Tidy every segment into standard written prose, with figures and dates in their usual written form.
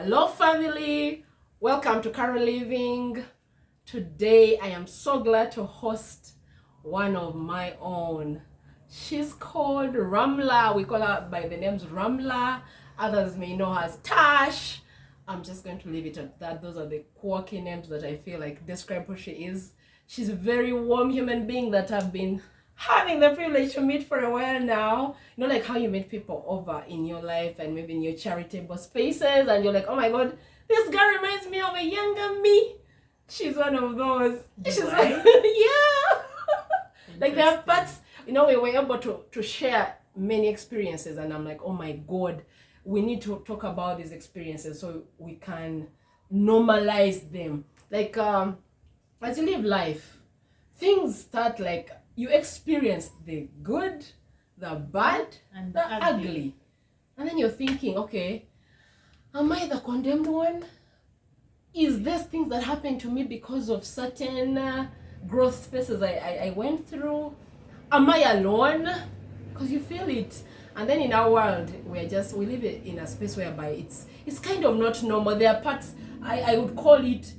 Hello family, welcome to Carolliving. Today I am so glad to host one of my own. She's called Ramlah. We call her by the names Ramlah. Others may know her as Tash. I'm just going to leave it at that. Those are the quirky names that I feel like describe who she is. She's a very warm human being that I've been having the privilege to meet for a while now. You know, like how you meet people over in your life and maybe in your charitable spaces, and you're like, oh my god, this girl reminds me of a younger me. She's one of those. She's like, yeah. Like there are parts, you know, we were able to share many experiences, and I'm like, oh my god, we need to talk about these experiences so we can normalize them. Like as you live life, things start like you experience the good, the bad, and the ugly. And then you're thinking, okay, am I the condemned one? Is this things that happened to me because of certain growth spaces I went through? Am I alone? Because you feel it. And then in our world, we live in a space whereby it's kind of not normal. There are parts, I would call it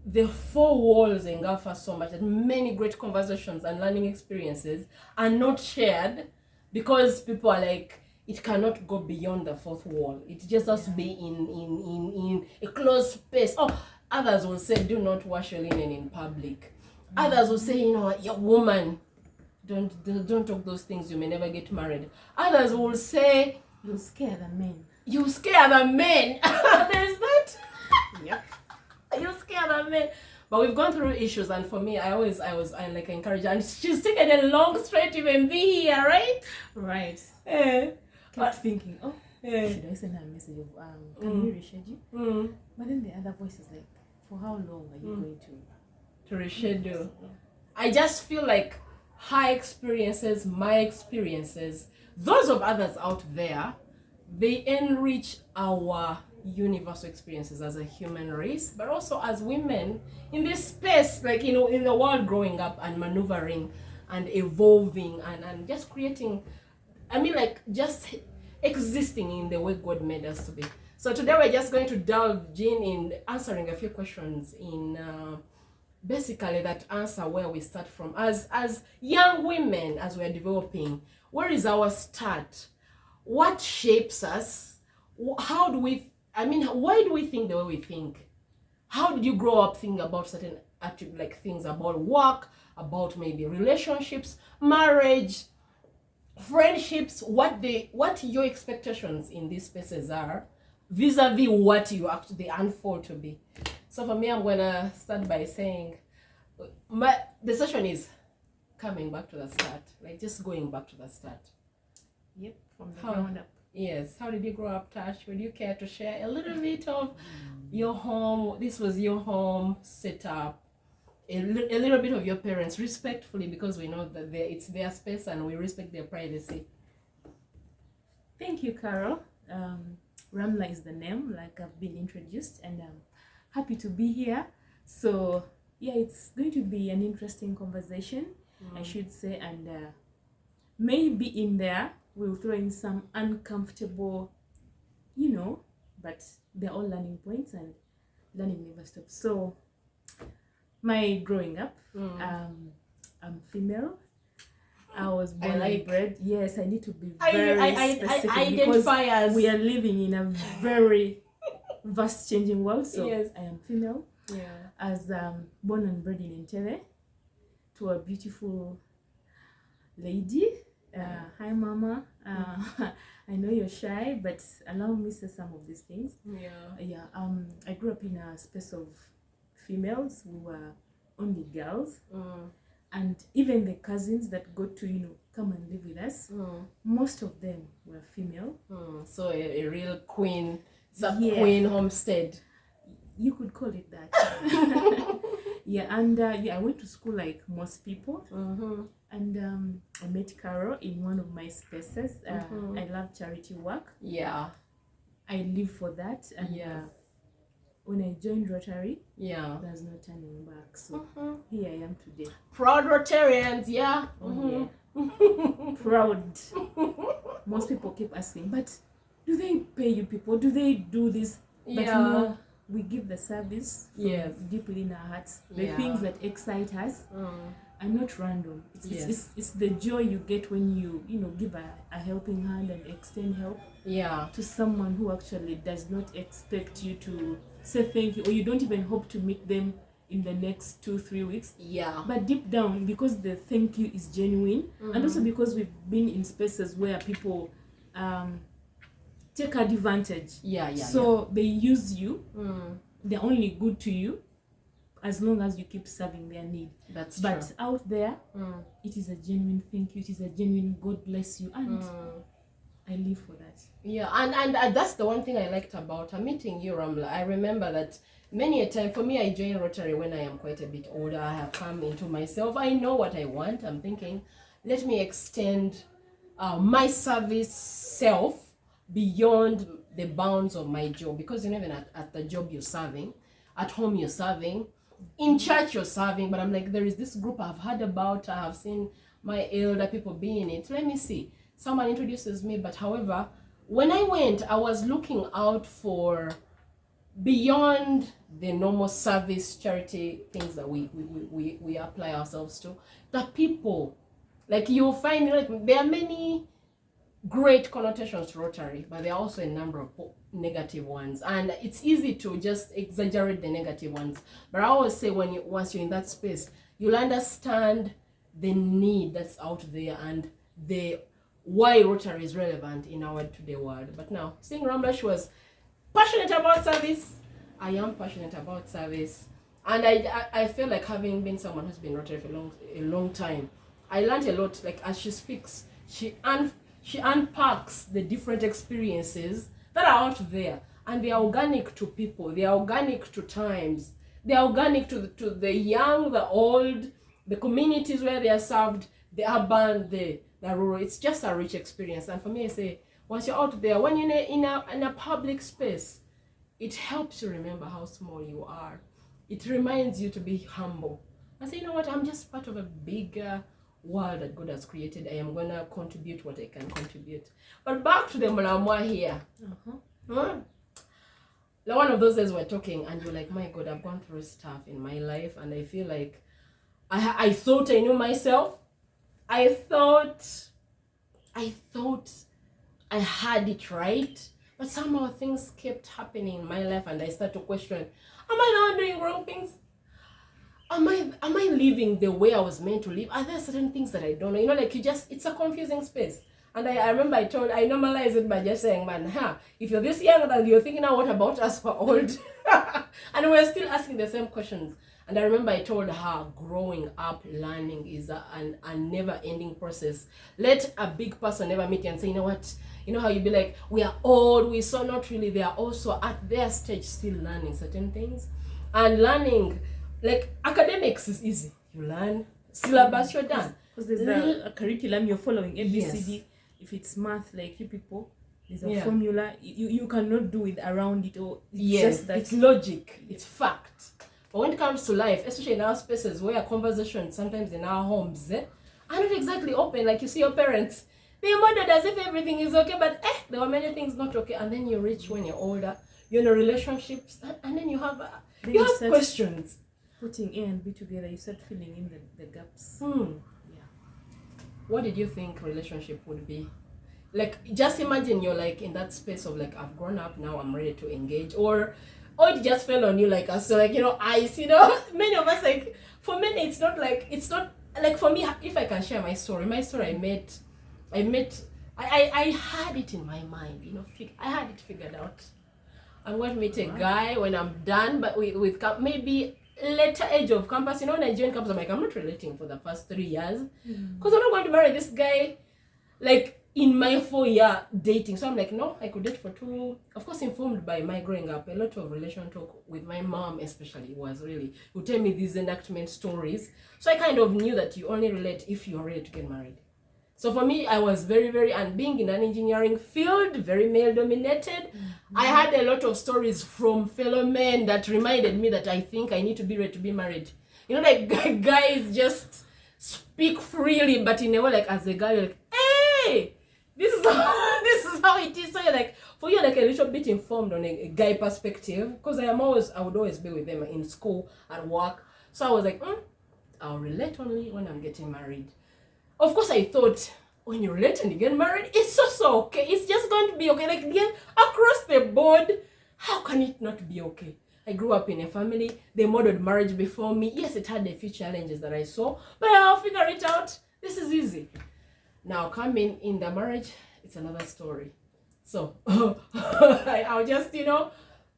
the four walls engulf us so much that many great conversations and learning experiences are not shared because people are like, it cannot go beyond the fourth wall. It just has to be in a closed space. Oh, others will say, do not wash your linen in public. Others will say, you know, you're a woman. Don't talk those things. You may never get married. Others will say, you scare the men. You scare the men. There's that. Yep. You scare the men. But we've gone through issues, and for me, I like encourage her, and she's taken a long straight to even be here, right? Right. But thinking, should I send her a message of can we reschedule? But then the other voice is like, for how long are you going to reschedule? I just feel like her experiences, my experiences, those of others out there, they enrich our universal experiences as a human race, but also as women in this space, like, you know, in the world, growing up and maneuvering and evolving and just creating, I mean, like, just existing in the way God made us to be. So today we're just going to delve in answering a few questions in basically that answer where we start from as young women, as we're developing. Where is our start? What shapes us? How do we, I mean, why do we think the way we think? How did you grow up thinking about certain like things about work, about maybe relationships, marriage, friendships, what your expectations in these spaces are vis-a-vis what you actually unfold to be. So for me, I'm gonna start by saying the session is coming back to the start, like just going back to the start. Yep, from the ground up. Yes. How did you grow up, Tash? Would you care to share a little bit of your home? This was your home setup. A little bit of your parents, respectfully, because we know that it's their space and we respect their privacy. Thank you, Carol. Ramlah is the name, like I've been introduced, and I'm happy to be here. So yeah, it's going to be an interesting conversation, I should say, and maybe in there we'll throw in some uncomfortable, you know, but they're all learning points, and learning never stops. So my growing up, I'm female. I was born and bred. Yes, I need to be very specific because we are living in a very vast changing world. So yes. I am female. Yeah. As born and bred in Entebbe to a beautiful lady. Hi, Mama. I know you're shy, but allow me to say some of these things. Yeah. I grew up in a space of females. We were only girls. And even the cousins that got to, you know, come and live with us, most of them were female. So a real queen, queen homestead. You could call it that. Yeah, and I went to school like most people. And I met Carol in one of my spaces. I love charity work. Yeah. I live for that. And when I joined Rotary, there's no turning back. So here I am today. Proud Rotarians, yeah. Proud. Most people keep asking, but do they pay you people? Do they do this? But no, we give the service from deeply in our hearts. The things that excite us are not random. It's the joy you get when you give a helping hand and extend help to someone who actually does not expect you to say thank you, or you don't even hope to meet them in the next 2-3 weeks. But deep down, because the thank you is genuine, and also because we've been in spaces where people take advantage. So they use you. They're only good to you as long as you keep serving their need. But out there, it is a genuine thank you. It is a genuine God bless you, and I live for that. And that's the one thing I liked about meeting you, Ramlah. I remember that many a time, for me, I joined Rotary when I am quite a bit older. I have come into myself. I know what I want. I'm thinking, let me extend my service self beyond the bounds of my job, because even at the job you're serving, at home you're serving, in church you're serving. But I'm like, there is this group I've heard about, I have seen my elder people be in it, let me see. Someone introduces me. But however, when I went, I was looking out for beyond the normal service charity things that we apply ourselves to, the people. Like, you'll find, like, there are many great connotations to Rotary, but there are also a number of negative ones, and it's easy to just exaggerate the negative ones. But I always say, once you're in that space, you'll understand the need that's out there and the why Rotary is relevant in our today world. But now, seeing Ramlah, she was passionate about service. I am passionate about service, and I feel like, having been someone who's been Rotary for a long time, I learned a lot. Like, as she speaks, she unpacks the different experiences that are out there, and they are organic to people, they are organic to times, they are organic to the young, the old, the communities where they are served, the urban, the rural. It's just a rich experience. And for me, I say, once you're out there, when you're in a public space, it helps you remember how small you are. It reminds you to be humble and say, you know what, I'm just part of a bigger world that God has created. I am going to contribute what I can contribute. But back to the Mulamwa here. One of those days we're talking and you're like, my God, I've gone through stuff in my life, and I feel like I thought I knew myself. I thought I had it right, but somehow things kept happening in my life, and I started to question, am I not doing wrong things? Am I living the way I was meant to live? Are there certain things that I don't know? Like, it's a confusing space. And I remember I normalized it by just saying, man, if you're this young and you're thinking, now what about us for old? And we're still asking the same questions. And I remember I told her, growing up, learning is a never-ending process. Let a big person never meet you and say, you know what? You know how you be like, we are old, we saw. Not really. They are also at their stage still learning certain things. And learning, like, academics is easy. You learn, syllabus, you're done. Because there's a curriculum you're following, ABCD. Yes. If it's math, like you people, there's a formula. You cannot do it around it. Or it's just that. It's logic. It's fact. But when it comes to life, especially in our spaces where conversations, sometimes in our homes, are not exactly open. Like, you see your parents, they model as if everything is okay, but there were many things not okay. And then you reach when you're older, you're in a relationships, and then you have questions. Putting A and B together, you start filling in the gaps. What did you think relationship would be? Like, just imagine you're like in that space of like, I've grown up now, I'm ready to engage, or it just fell on you like us. So like, many of us, like, for many it's not like for me, if I can share my story I had it in my mind, I had it figured out. I'm going to meet a guy when I'm done, but with maybe later age of campus, Nigerian campus, I'm like, I'm not relating for the first 3 years because I'm not going to marry this guy like in my 4-year dating. So I'm like, no, I could date for 2. Of course, informed by my growing up, a lot of relation talk with my mom especially was really, you tell me these enactment stories. So I kind of knew that you only relate if you're ready to get married. So for me, I was very, very, and being in an engineering field, very male dominated, I had a lot of stories from fellow men that reminded me that I think I need to be ready to be married. Like, guys just speak freely, but in a way, like, as a guy, you're like, hey, this is how it is. So you're like, So you're like a little bit informed on a guy perspective, because I would always be with them in school, at work. So I was like, I'll relate only when I'm getting married. Of course, I thought when you relate and you get married, it's also okay. It's just going to be okay. Like, again, across the board, how can it not be okay? I grew up in a family. They modeled marriage before me. Yes, it had a few challenges that I saw, but I'll figure it out. This is easy. Now, coming in the marriage, it's another story. So, I'll just,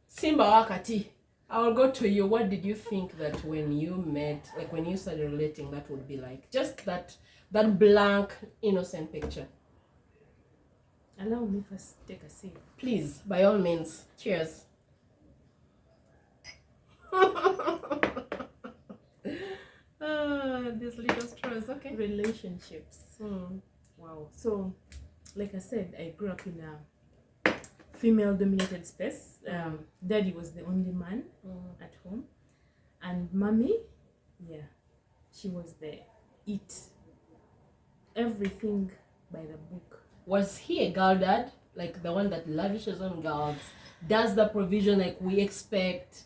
Simba Wakati, I'll go to you. What did you think that when you met, like when you started relating, that would be like? Just that blank, innocent picture. Allow me first take a sip. Please, by all means. Cheers. These little straws, okay. Relationships. Wow. So, like I said, I grew up in a female-dominated space. Daddy was the only man at home, and mommy, she was the everything by the book. Was he a girl dad, like the one that lavishes on girls, does the provision like we expect,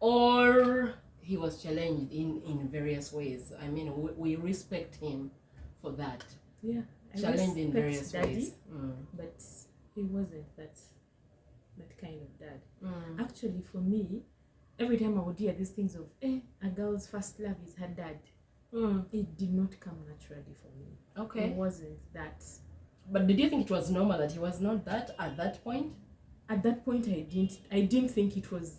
or he was challenged in various ways? I mean, we respect him for that. Yeah, challenged in various daddy, ways. But he wasn't that kind of dad. Actually, for me, every time I would hear these things of a girl's first love is her dad, it did not come naturally for me. Okay. It wasn't that. But did you think it was normal that he was not that at that point? At that point, I didn't think it was,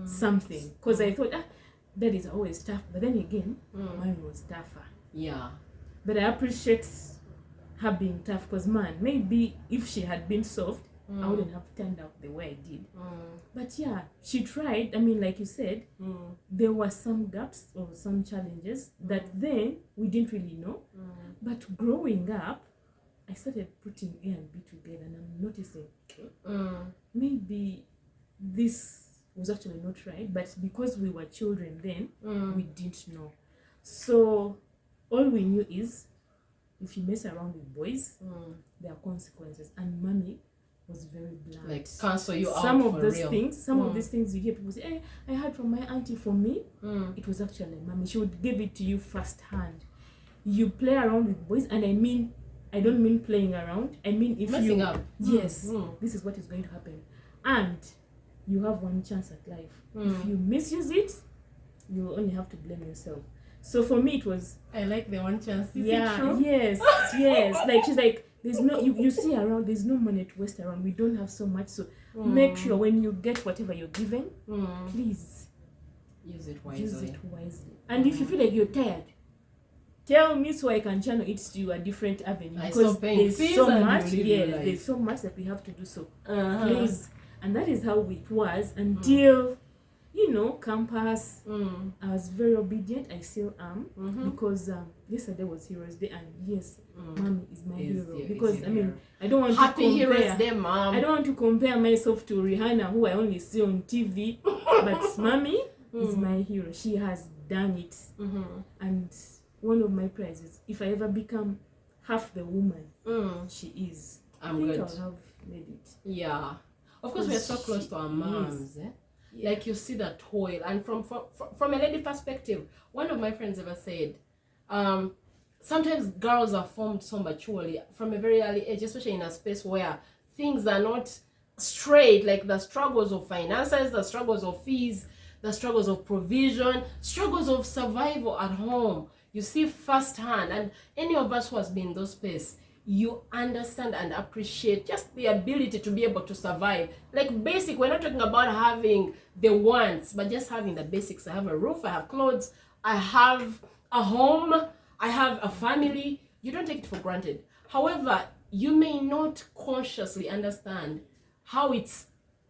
something. Because I thought, dad is always tough. But then again, mommy was tougher. Yeah. But I appreciate her being tough, because maybe if she had been soft, I wouldn't have turned out the way I did. But yeah, she tried. I mean, like you said, there were some gaps or some challenges that then we didn't really know. But growing up, I started putting A and B together, and I'm noticing, maybe this was actually not right, but because we were children then, we didn't know. So all we knew is, if you mess around with boys, there are consequences. And mommy was very blunt. Like, cancel you some out of for those real. things, some of these things you hear people say, I heard from my auntie. For me, it was actually mommy. She would give it to you first hand. You play around with boys, and I don't mean playing around. I mean, if messing you up. Yes, this is what is going to happen, and you have one chance at life. If you misuse it, you will only have to blame yourself. So for me, it was, I like the one chance. Is it true? Yes. Like, she's like, there's no, you see around, there's no money to waste around. We don't have so much, so make sure when you get whatever you're given, please use it wisely. And if you feel like you're tired, tell me so I can channel it to a different avenue, because there's so much. There's so much that we have to do. So please, and that is how it was until campus. I was very obedient. I still am, because yesterday was Heroes Day, and yes, mommy is my hero. Because I mean, I don't want Happy to compare. Heroes Day, mom. I don't want to compare myself to Rihanna, who I only see on TV, but mommy is my hero. She has done it, and one of my prizes, if I ever become half the woman she is, I think I'll have made it. Yeah, of course, we're so close to our moms. Yeah. Like, you see the toil, and from a lady perspective, one of my friends ever said, sometimes girls are formed so maturely from a very early age, especially in a space where things are not straight, like the struggles of finances, the struggles of fees, the struggles of provision, struggles of survival at home. You see firsthand, and any of us who has been in those spaces, you understand and appreciate just the ability to be able to survive. Like, basic, we're not talking about having the wants, but just having the basics. I have a roof, I have clothes, I have a home, I have a family. You don't take it for granted. However, you may not consciously understand how it's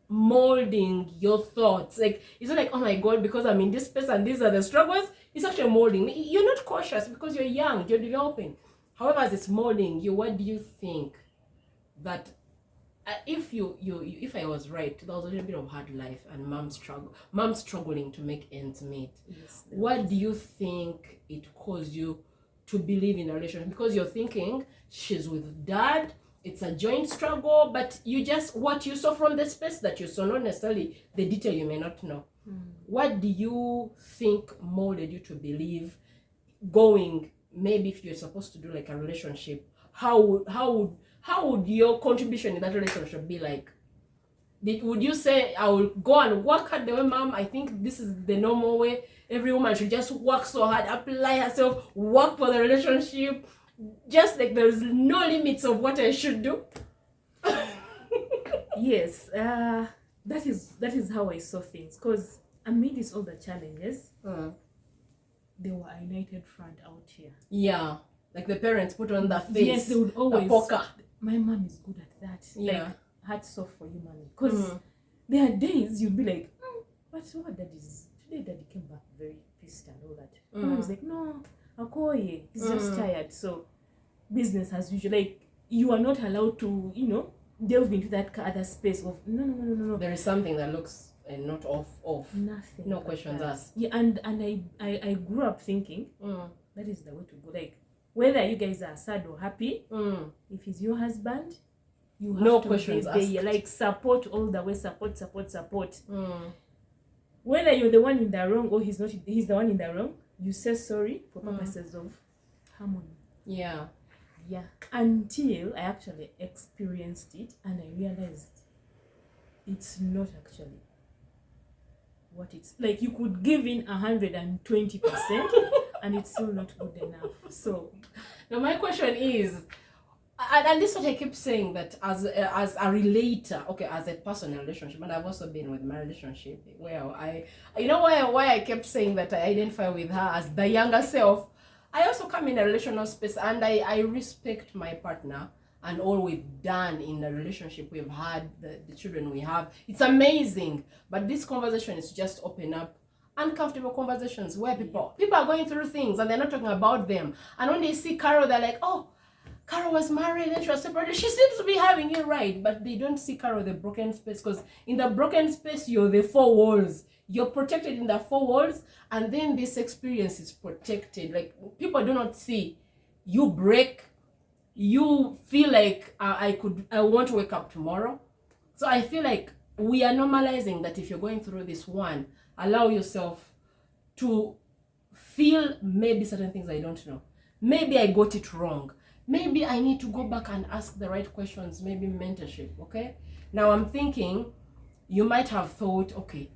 molding your thoughts. Like, it's not like, oh my God, because I'm in this space and these are the struggles. It's actually molding. You're not conscious because you're young, you're developing. However, as it's molding you, what do you think that if I was right, there was a little bit of hard life and mom struggling to make ends meet. Yes, what do you think it caused you to believe in a relationship? Because you're thinking she's with dad, it's a joint struggle, but you just, what you saw from the space that you saw, not necessarily the detail you may not know. What do you think molded you to believe going, maybe if you're supposed to do like a relationship, how would your contribution in that relationship be like? Would you say, I will go and work hard the way, mom, I think this is the normal way, every woman should just work so hard, apply herself, work for the relationship, just like there's no limits of what I should do? Yes, that is how I saw things, because amidst all the challenges, there were a united front out here. Yeah, like the parents put on the face. Yes, they would always. Poker. My mom is good at that. Yeah. Like, hats off for you, mommy. Because there are days you'd be like, but what today daddy came back very pissed and all that. Mom was like, no, Akoye, he's just tired. So business as usual. Like, you are not allowed to, delve into that other space of no. There is something that looks not off. Nothing. No questions asked. Yeah, and I grew up thinking that is the way to go. Like, whether you guys are sad or happy, if he's your husband, you have no to questions be there, asked. like support all the way, support. Whether you're the one in the wrong or he's the one in the wrong, you say sorry for purposes of harmony. Yeah. Until I actually experienced it and I realized it's not actually what it's like. You could give in 120% and it's still not good enough. So now my question is, and this is what I keep saying, that as a relator, okay, as a personal relationship, and I've also been with my relationship where why I kept saying that I identify with her as the younger self. I also come in a relational space and I respect my partner and all we've done in the relationship we've had, the children we have. It's amazing. But this conversation is just open up uncomfortable conversations where people are going through things and they're not talking about them. And when they see Carol, they're like, oh, Carol was married and she was separated. She seems to be having it right. But they don't see Carol the broken space, because in the broken space, you're the four walls. You're protected in the four walls, and then this experience is protected. Like, people do not see you break. You feel like I want to wake up tomorrow. So I feel like we are normalizing that if you're going through this one, allow yourself to feel maybe certain things I don't know. Maybe I got it wrong. Maybe I need to go back and ask the right questions, maybe mentorship, okay? Now I'm thinking, you might have thought, okay,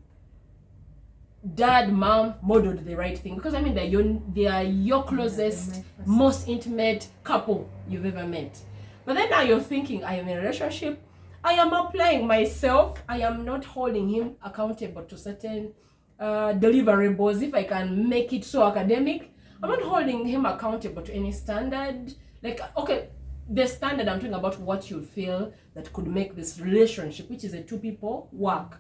dad, mom modeled the right thing, because I mean they are your closest, most intimate couple you've ever met. But then now you're thinking, I am in a relationship, I am applying myself, I am not holding him accountable to certain deliverables, if I can make it so academic. I'm not holding him accountable to any standard. Like, okay, the standard, I'm talking about what you feel that could make this relationship, which is a two people, work.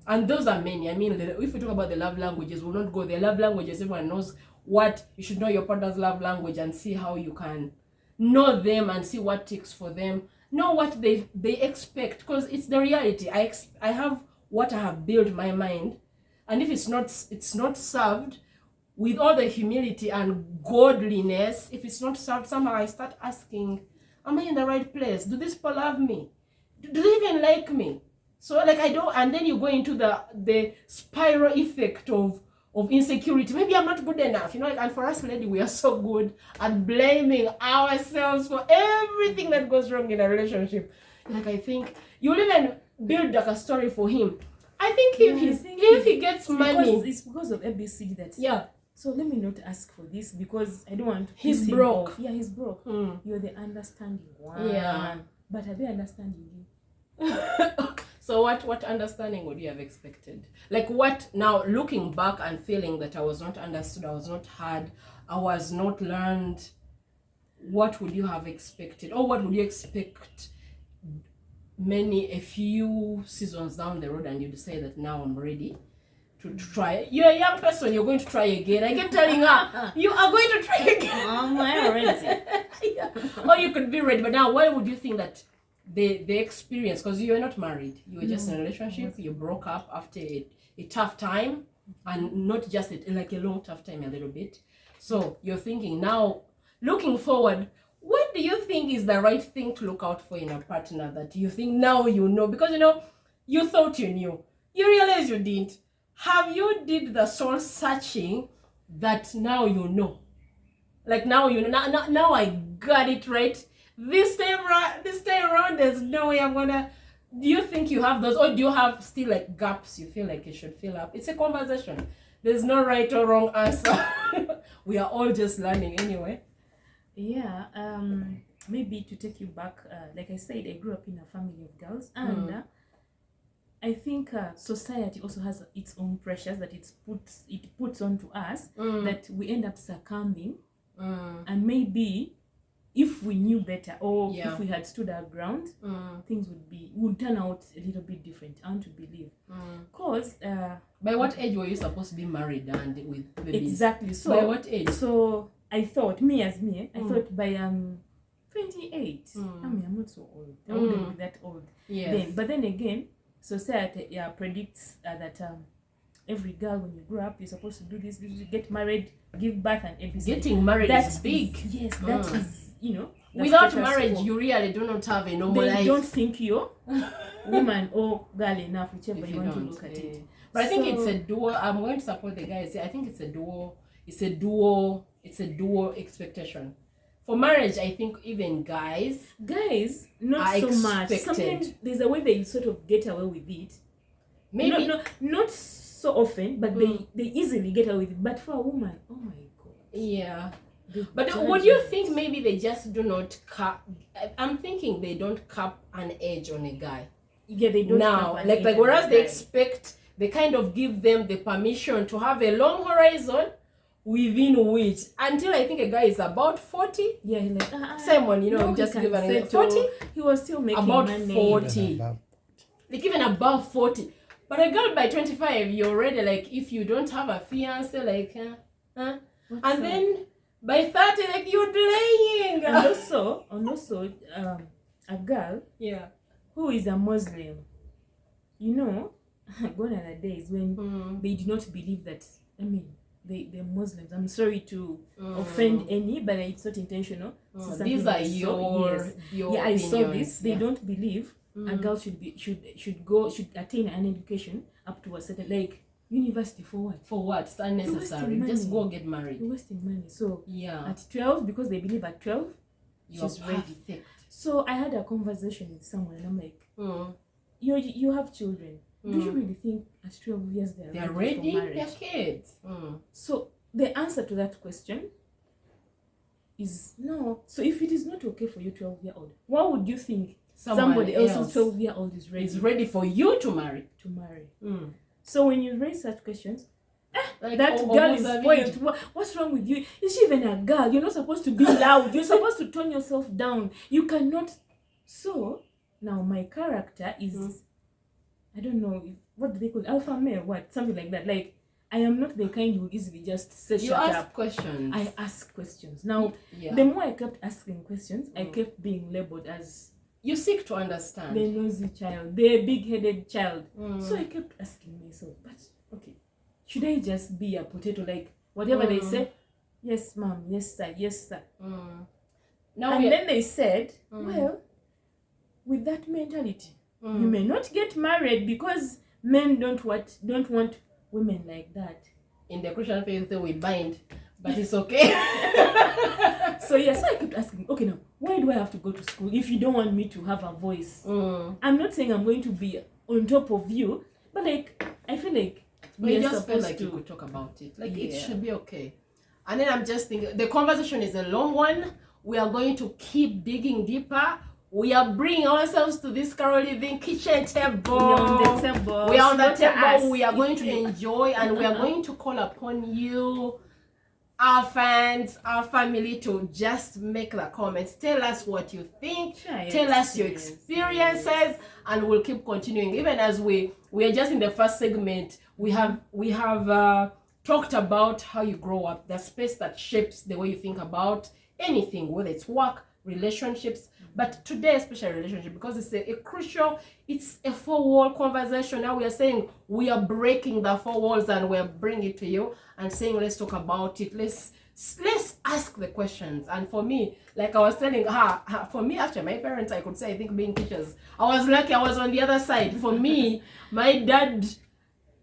And those are many. I mean, if we talk about the love languages, we'll not go there. Love languages, everyone knows what you should know your partner's love language and see how you can know them and see what ticks for them. Know what they expect, because it's the reality. I have what I have built my mind, and if it's not served with all the humility and godliness, if it's not served, somehow I start asking, am I in the right place? Do these people love me? Do they even like me? So like I don't, and then you go into the spiral effect of insecurity. Maybe I'm not good enough, like, and for us lady, we are so good at blaming ourselves for everything that goes wrong in a relationship. Like, I think you'll even build like a story for him. I think if he gets money, it's because of ABCD that yeah. So let me not ask for this, because I don't want to. He's broke. Yeah, he's broke. You're the understanding one. Yeah. But are they understanding you? So what understanding would you have expected? Like, what now, looking back and feeling that I was not understood, I was not heard, I was not learned, what would you have expected? Or what would you expect a few seasons down the road and you decide that now I'm ready to try? You're a young person, you're going to try again. I kept telling her, you are going to try again. Am I ready? Yeah. Or you could be ready, but now what would you think that the experience, because you were not married, you were just in a relationship, you broke up after a tough time, and not just like a long tough time, a little bit. So you're thinking now, looking forward, what do you think is the right thing to look out for in a partner that you think now you know? Because, you know, you thought you knew. You realize you didn't. Have you did the soul searching that now you know? Like now you know, now I got it right. This time around, there's no way I'm gonna. Do you think you have those, or do you have still like gaps you feel like you should fill up? It's a conversation. There's no right or wrong answer. We are all just learning anyway. Yeah, maybe to take you back, like I said, I grew up in a family of girls, and I think society also has its own pressures that it puts onto us, that we end up succumbing, and maybe if we knew better, or if we had stood our ground, things would turn out a little bit different. I want to believe, because by what age were you supposed to be married and with babies? Exactly. So by what age? So I thought, I thought by 28. I mean, I'm not so old. I wouldn't be that old. Yes. But then again, society predicts that every girl, when you grow up, you're supposed to do this, get married, give birth, and everything. Getting married is big. Yes, that is, you know. Without marriage, you really do not have a normal life. They don't think you're woman or girl enough, whichever you want to look at it. But I think it's a dual. I'm going to support the guys. I think it's a dual. It's a dual expectation. For marriage, I think even guys not so much. Sometimes there's a way they sort of get away with it. Maybe not so often, but they easily get away with it. But for a woman, oh my god. Yeah. But what do you think? Maybe they just do not cap. I'm thinking they don't cap an age on a guy. Yeah, they don't. Now, like whereas they expect, they kind of give them the permission to have a long horizon within which, until I think a guy is about 40. Yeah, he's like Simon, you know, just give an 40. He was still making about money. 40. Like even above 40. But a girl by 25, you're already like, if you don't have a fiance, like, and then by 30, like, you're delaying. And also, a girl who is a Muslim, you know, gone are the days when they do not believe that, I mean, they're Muslims. I'm sorry to offend any, but it's not intentional. These are your I opinions. saw this. They don't believe a girl should attain an education up to a certain, like, university for what? For what? It's unnecessary. Just go get married. You're wasting money. So yeah, at 12, because they believe at 12 she's ready. Perfect. So I had a conversation with someone, and I'm like, you have children. Do you really think at 12 years they're ready for marriage? They're kids. So the answer to that question is no. So if it is not okay for you 12-year-old, why would you think somebody else who's 12-year-old is ready for you to marry? So when you raise such questions, like, that girl is spoiled. What's wrong with you? Is she even a girl? You're not supposed to be loud. You're supposed to tone yourself down. You cannot. So now my character is, I don't know, what do they call it? Alpha male, what? Something like that. Like, I am not the kind who easily just say shut up. You ask questions. I ask questions. Now, the more I kept asking questions, I kept being labeled as, you seek to understand. The nosy child, the big-headed child. So I kept asking myself, but okay, should I just be a potato? Like, whatever they say, yes, mom, yes, sir, yes, sir. Now and then they said, well, with that mentality, you may not get married because men don't want women like that. In the Christian faith, we bind, but it's okay. So I kept asking, okay, now, why do I have to go to school if you don't want me to have a voice? I'm not saying I'm going to be on top of you, but like, I feel like we just feel like you could talk about it. Like, it should be okay. And then I'm just thinking, the conversation is a long one. We are going to keep digging deeper. We are bringing ourselves to this Carolliving kitchen table. We are on the table. We are going to enjoy, and we are going to call upon you, our fans, our family, to just make the comments. Tell us what you think. Tell us your experiences, and we'll keep continuing. Even as we are just in the first segment, we have talked about how you grow up, the space that shapes the way you think about anything, whether it's work, relationships, but today especially relationship, because it's a crucial, it's a 4-wall conversation. Now we are saying we are breaking the 4 walls and we are bringing it to you and saying let's talk about it, let's ask the questions. And for me, like I was telling her, for me, actually, my parents, I could say, I think being teachers, I was lucky I was on the other side. For me, my dad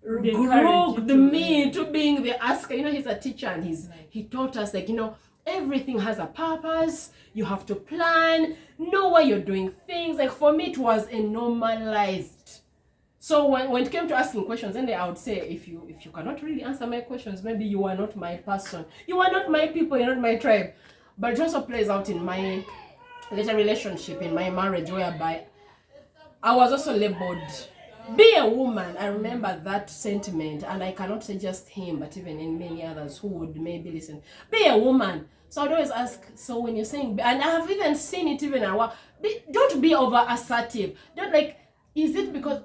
groomed me to being the asker. You know, he's a teacher, and he taught us, like, you know, everything has a purpose. You have to plan, know why you're doing things. Like, for me, it was a normalized. So when it came to asking questions, then I would say, if you cannot really answer my questions, maybe you are not my person. You are not my people, you're not my tribe. But it also plays out in my later relationship, in my marriage, whereby I was also labeled, be a woman. I remember that sentiment, and I cannot say just him, but even in many others who would maybe listen. Be a woman. So I'd always ask, so when you're saying, and I have even seen it even don't be over assertive. Don't, like, is it because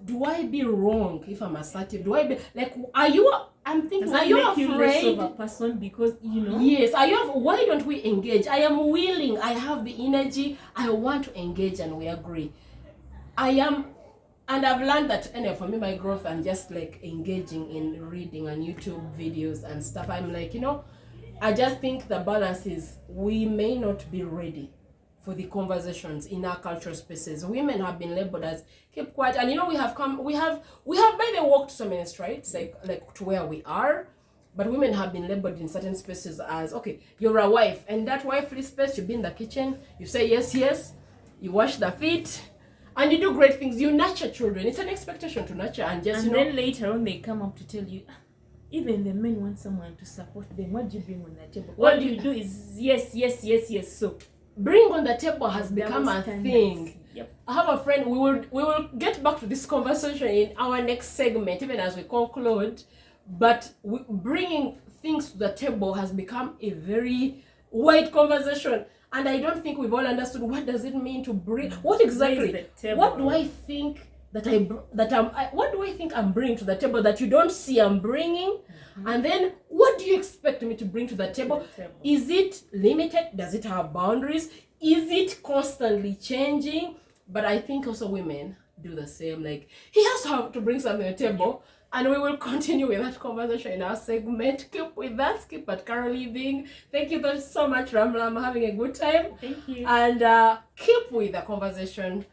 do I be wrong if I'm assertive? Do I be like, I'm thinking, are you afraid of a person because, you know? Yes, why don't we engage? I am willing, I have the energy, I want to engage, and we agree. And I've learned that, anyway, for me, my growth and just like engaging in reading and YouTube videos and stuff, I'm like, you know, I just think the balance is we may not be ready for the conversations in our cultural spaces. Women have been labeled as keep quiet, and you know, we have by the way walked so many strides, like to where we are, but women have been labeled in certain spaces as, okay, you're a wife, and that wifely space, you be in the kitchen, you say yes, you wash the feet, and you do great things, you nurture children. It's an expectation to nurture, and just, and then later on they come up to tell you, even the men want someone to support them. What do you bring on the table? What do you do is yes. So bring on the table has become a thing. Yep. I have a friend, we will get back to this conversation in our next segment, even as we conclude, but bringing things to the table has become a very wide conversation, and I don't think we've all understood what does it mean to bring, what exactly, what do I think what do I think I'm bringing to the table that you don't see I'm bringing? And then what do you expect me to bring to the table? Is it limited? Does it have boundaries? Is it constantly changing? But I think also women do the same. Like, he has to bring something to the table, and we will continue with that conversation in our segment. Keep with us, keep at Carolliving. Thank you so much, Ramlah. I'm having a good time. Thank you. And keep with the conversation